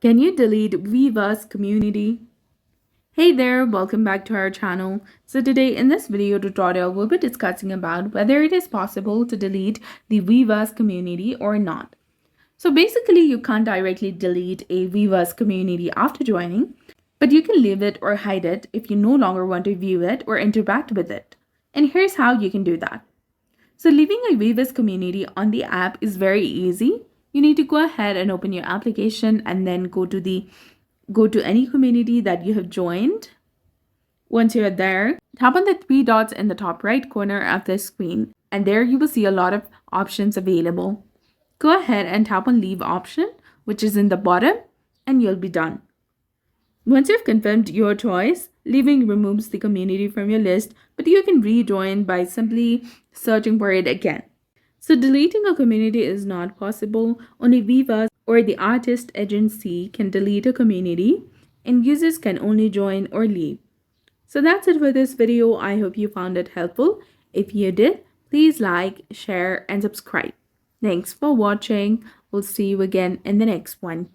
Can you delete Weverse Community? Hey there, welcome back to our channel. So today in this video tutorial, we'll be discussing about whether it is possible to delete the Weverse community or not. So basically, you can't directly delete a Weverse community after joining, but you can leave it or hide it if you no longer want to view it or interact with it. And here's how you can do that. So leaving a Weverse community on the app is very easy. You need to go ahead and open your application and then go to any community that you have joined. Once you're there, tap on the three dots in the top right corner of the screen, and there you will see a lot of options available. Go ahead and tap on leave option, which is in the bottom, and you'll be done. Once you've confirmed your choice, leaving removes the community from your list, but you can rejoin by simply searching for it again. So deleting a community is not possible. Only Weverse or the artist agency can delete a community, and users can only join or leave. So that's it for this video. I hope you found it helpful. If you did, please like, share, and subscribe. Thanks for watching. We'll see you again in the next one.